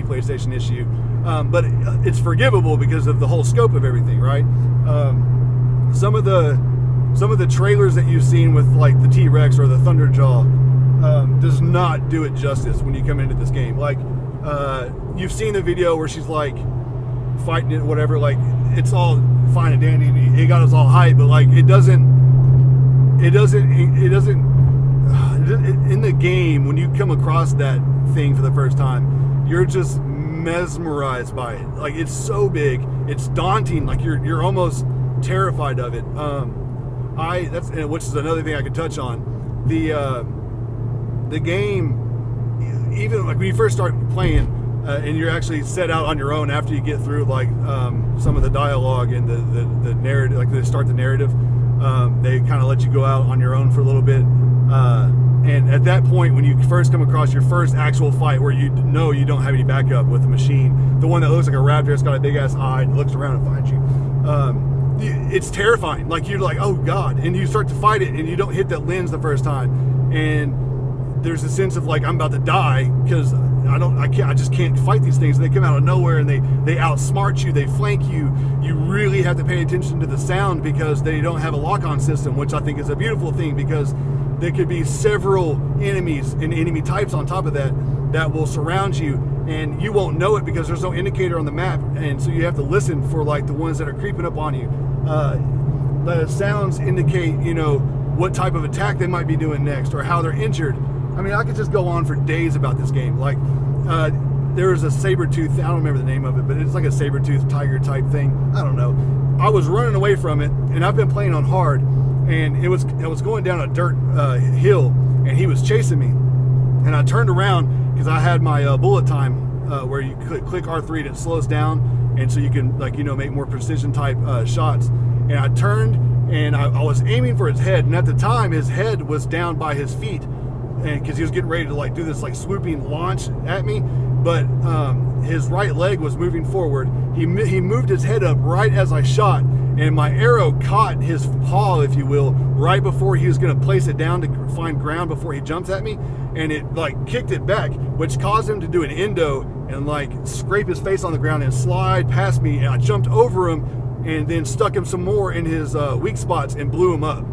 PlayStation issue, but it's forgivable because of the whole scope of everything, right? Some of the trailers that you've seen with like the T-Rex or the Thunderjaw does not do it justice when you come into this game. Like you've seen the video where she's like fighting it, whatever. Like it's all fine and dandy. And it got us all hyped, but like it doesn't. In the game, when you come across that thing for the first time, you're just mesmerized by it. Like it's so big, it's daunting. Like you're almost terrified of it. Which is another thing I could touch on. The game, even like when you first start playing, and you're actually set out on your own after you get through like some of the dialogue and the narrative, like they start the narrative. They kind of let you go out on your own for a little bit. And at that point, when you first come across your first actual fight where you know you don't have any backup with the machine, the one that looks like a raptor, it's got a big ass eye and looks around and finds you, it's terrifying. Like you're like, oh God, and you start to fight it and you don't hit that lens the first time, and there's a sense of like I'm about to die because I just can't fight these things. They come out of nowhere and they outsmart you, they flank you. You really have to pay attention to the sound because they don't have a lock-on system, which I think is a beautiful thing because there could be several enemies and enemy types on top of that will surround you, and you won't know it because there's no indicator on the map, and so you have to listen for like the ones that are creeping up on you. The sounds indicate, what type of attack they might be doing next or how they're injured. I mean, I could just go on for days about this game. Like, there was a saber-tooth, I don't remember the name of it, but it's like a saber-tooth tiger type thing. I don't know. I was running away from it, and I've been playing on hard, and I was going down a dirt hill, and he was chasing me. And I turned around because I had my bullet time where you click R3 and it slows down, and so you can make more precision type shots. And I turned and I was aiming for his head, and at the time his head was down by his feet, and because he was getting ready to do this swooping launch at me, but his right leg was moving forward. He moved his head up right as I shot, and my arrow caught his paw, if you will, right before he was going to place it down to find ground before he jumps at me, and it kicked it back, which caused him to do an endo and scrape his face on the ground and slide past me, and I jumped over him and then stuck him some more in his weak spots and blew him up.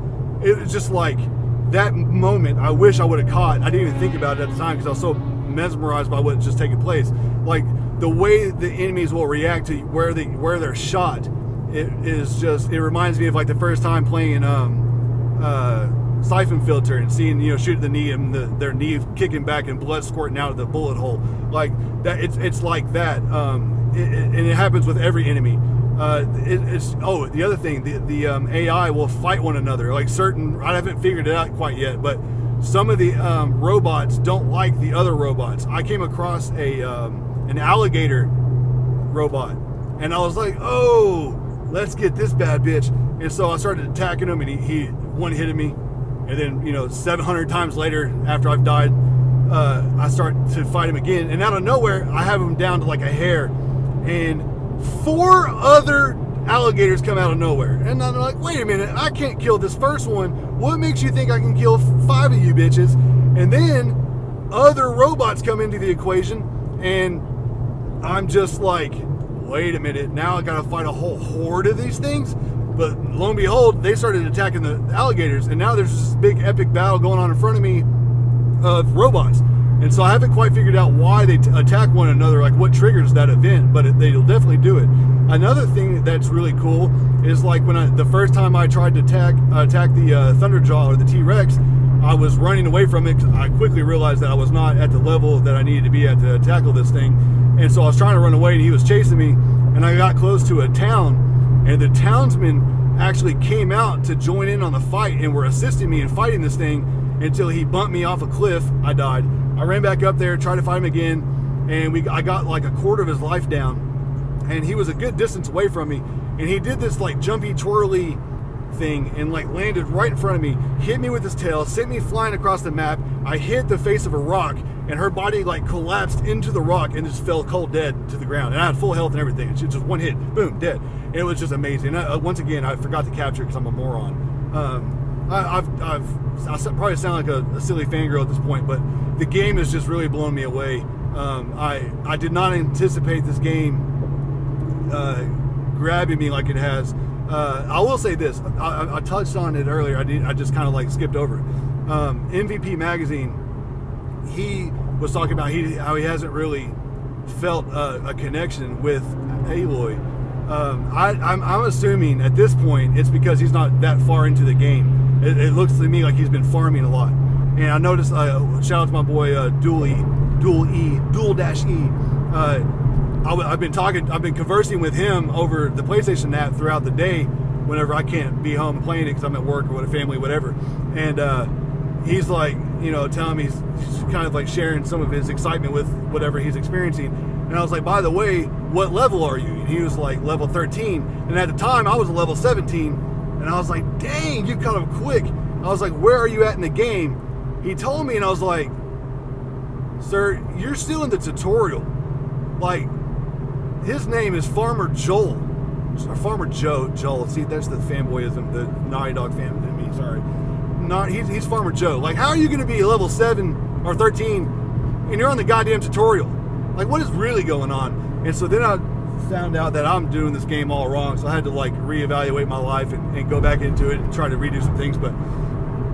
It was just that moment I wish I would have caught. I didn't even think about it at the time because I was so mesmerized by what had just taken place. Like the way the enemies will react to where they're shot, it reminds me of the first time playing Siphon Filter and seeing shoot at the knee and their knee kicking back and blood squirting out of the bullet hole. Like that, it's like that, and it happens with every enemy. The other thing, the AI will fight one another. I haven't figured it out quite yet, but some of the robots don't like the other robots. I came across an alligator robot, and I was like, oh, let's get this bad bitch. And so I started attacking him, and he one-hitted me. And then, 700 times later, after I've died, I start to fight him again. And out of nowhere, I have him down to a hair. And 4 other alligators come out of nowhere. And I'm like, wait a minute, I can't kill this first one. What makes you think I can kill 5 of you bitches? And then other robots come into the equation, and I'm just like, wait a minute, now I gotta fight a whole horde of these things? But lo and behold, they started attacking the alligators, and now there's this big epic battle going on in front of me of robots. And so I haven't quite figured out why they attack one another, what triggers that event, but they'll definitely do it. Another thing that's really cool is when the first time I tried to attack the Thunderjaw or the T-Rex, I was running away from it because I quickly realized that I was not at the level that I needed to be at to tackle this thing. And so I was trying to run away, and he was chasing me, and I got close to a town, and the townsmen actually came out to join in on the fight and were assisting me in fighting this thing until he bumped me off a cliff. I died. I ran back up there, tried to fight him again, and I got a quarter of his life down, and he was a good distance away from me, and he did this jumpy twirly thing and landed right in front of me, hit me with his tail, sent me flying across the map. I hit the face of a rock, and her body collapsed into the rock and just fell cold dead to the ground, and I had full health and everything. It's just one hit, boom, dead. And it was just amazing. Once again, I forgot to capture it because I'm a moron. I probably sound like a silly fangirl at this point, but the game is just really blowing me away. I did not anticipate this game grabbing me like it has. I will say this. I touched on it earlier. I just kind of like skipped over it. MVP Magazine, he was talking about how he hasn't really felt a connection with Aloy. I'm assuming at this point it's because he's not that far into the game. It looks to me like he's been farming a lot. And I noticed, shout out to my boy Dual Dash E. I've been conversing with him over the PlayStation app throughout the day whenever I can't be home playing it because I'm at work or with a family, whatever. And he's like, telling me, he's kind of like sharing some of his excitement with whatever he's experiencing. And I was like, by the way, what level are you? And he was like, level 13. And at the time, I was a level 17. And I was like, dang, you kind of quick. I was like, where are you at in the game? He told me, and I was like, sir, you're still in the tutorial. Like, his name is Farmer Joel. Or Farmer Joel. See, that's the fanboyism, the Naughty Dog fan in me, sorry. He's Farmer Joe. Like, how are you going to be level 7 or 13 and you're on the goddamn tutorial? Like, what is really going on? And so then I found out that I'm doing this game all wrong, so I had to like reevaluate my life and go back into it and try to redo some things. But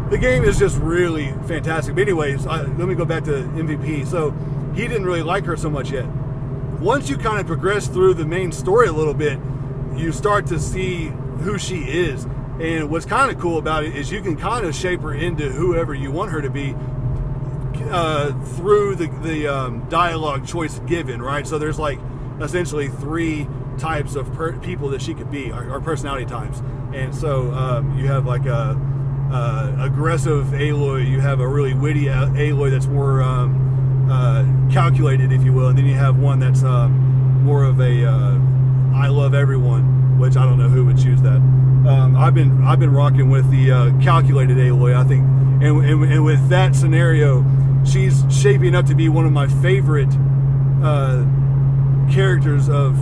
the game is just really fantastic. But anyways, let me go back to MVP. So he didn't really like her so much yet. Once you kind of progress through the main story a little bit, you start to see who she is. And what's kind of cool about it is you can kind of shape her into whoever you want her to be through the dialogue choice given, right? So there's like essentially 3 types of people that she could be, or personality types. And so you have like a aggressive Aloy, you have a really witty Aloy that's more calculated, if you will, and then you have one that's more of a I love everyone, which I don't know who would choose that. I've been rocking with the calculated Aloy, I think, and with that scenario, she's shaping up to be one of my favorite characters of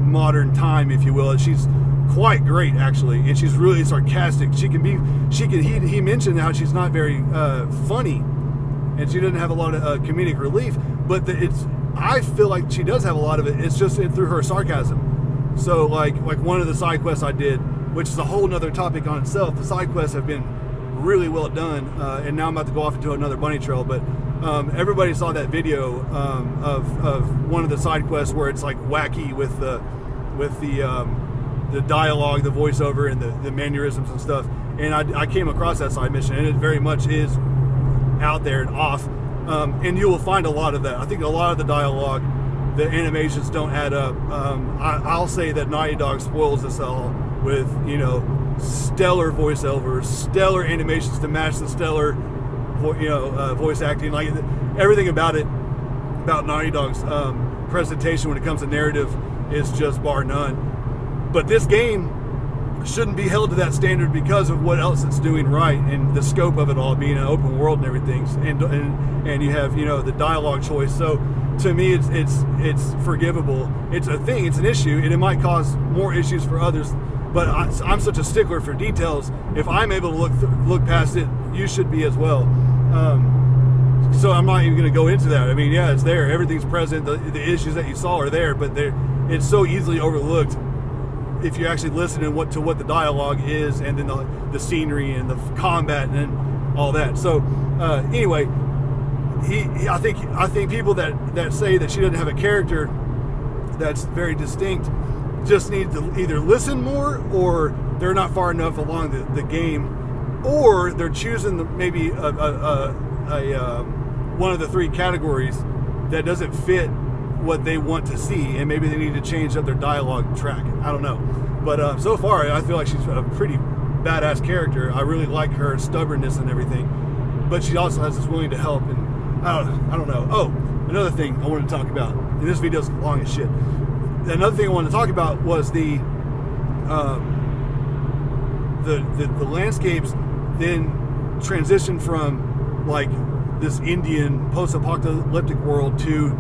modern time, if you will. And she's quite great, actually, and she's really sarcastic. He mentioned how she's not very funny, and she doesn't have a lot of comedic relief, but I feel like she does have a lot of it. It's just through her sarcasm. So like one of the side quests I did, which is a whole nother topic on itself, the side quests have been really well done, and now I'm about to go off into another bunny trail, but everybody saw that video of one of the side quests where it's like wacky with the dialogue, the voiceover, and the mannerisms and stuff. And I came across that side mission, and it very much is out there and off. And you will find a lot of that. I think a lot of the dialogue, the animations don't add up. I'll say that Naughty Dog spoils us all with, stellar voiceovers, stellar animations to match the stellar, voice acting. Like everything about Naughty Dog's presentation when it comes to narrative is just bar none. But this game shouldn't be held to that standard because of what else it's doing right and the scope of it all being an open world and everything. And you have the dialogue choice. So to me, it's forgivable. It's a thing. It's an issue, and it might cause more issues for others. But I'm such a stickler for details. If I'm able to look past it, you should be as well. So I'm not even going to go into that. I mean, yeah, it's there. Everything's present. The issues that you saw are there, but it's so easily overlooked if you actually listen to what the dialogue is, and then the scenery and the combat and all that. So anyway, I think people that say that she doesn't have a character that's very distinct just need to either listen more, or they're not far enough along the game, or they're choosing maybe one of the 3 categories that doesn't fit what they want to see, and maybe they need to change up their dialogue track. I don't know, but so far I feel like she's a pretty badass character. I really like her stubbornness and everything, but she also has this willing to help, and I don't know. Oh, another thing I wanted to talk about, and this video's long as shit. Another thing I wanted to talk about was the landscapes then transition from like this Indian post-apocalyptic world to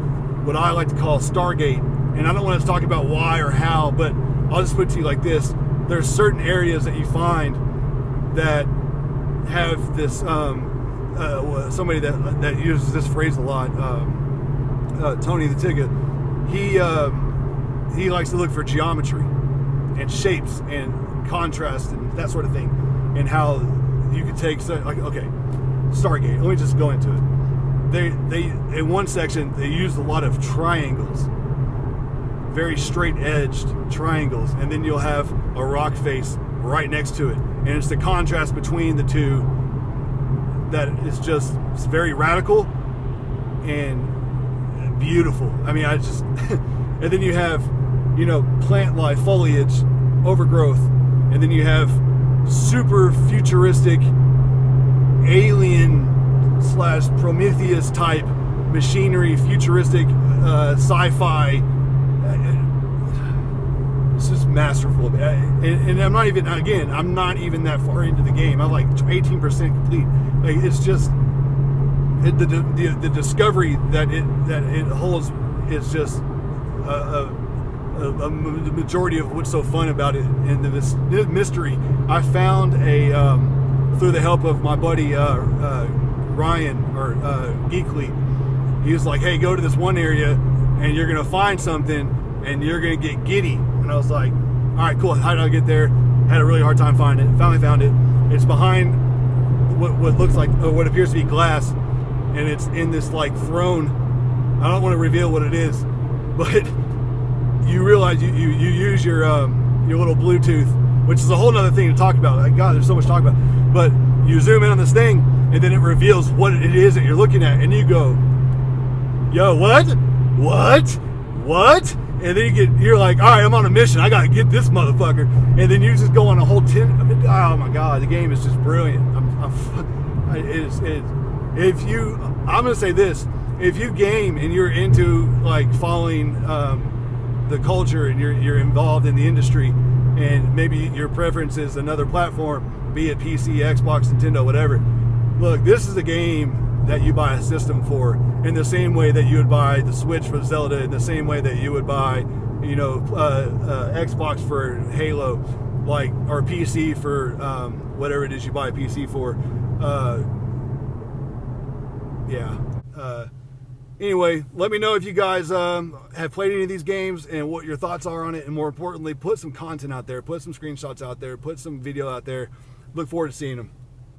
what I like to call Stargate. And I don't want to talk about why or how, but I'll just put it to you like this. There's certain areas that you find that have this somebody that uses this phrase a lot, Tony the Ticket, he likes to look for geometry and shapes and contrast and that sort of thing, and how you could take Stargate. Let me just go into it. They in one section they used a lot of triangles, very straight edged triangles, and then you'll have a rock face right next to it, and it's the contrast between the two that is just, it's very radical and beautiful. I mean, and then you have, plant life, foliage, overgrowth, and then you have super futuristic alien / Prometheus type machinery, futuristic sci-fi. It's just masterful. And I'm not even that far into the game. I'm like 18% complete. Like, it's just the discovery that it holds is just the majority of what's so fun about it. And this mystery, I found through the help of my buddy Ryan or Geekly. He was like, "Hey, go to this one area, and you're gonna find something, and you're gonna get giddy." And I was like, "All right, cool. How did I get there?" Had a really hard time finding it. Finally found it. It's behind what looks like, what appears to be glass, and it's in this like throne. I don't want to reveal what it is, but you realize you use your little Bluetooth, which is a whole other thing to talk about. Like, God, there's so much to talk about. But you zoom in on this thing, and then it reveals what it is that you're looking at, and you go, "Yo, what? And then you're like, "All right, I'm on a mission. I gotta get this motherfucker." And then you just go on a whole oh my God, the game is just brilliant. I'm gonna say this: if you game and you're into like following the culture and you're involved in the industry, and maybe your preference is another platform, be it PC, Xbox, Nintendo, whatever. Look, this is a game that you buy a system for, in the same way that you would buy the Switch for Zelda, in the same way that you would buy, Xbox for Halo, or PC for whatever it is you buy a PC for. Anyway, let me know if you guys have played any of these games and what your thoughts are on it, and more importantly, put some content out there, put some screenshots out there, put some video out there. Look forward to seeing them.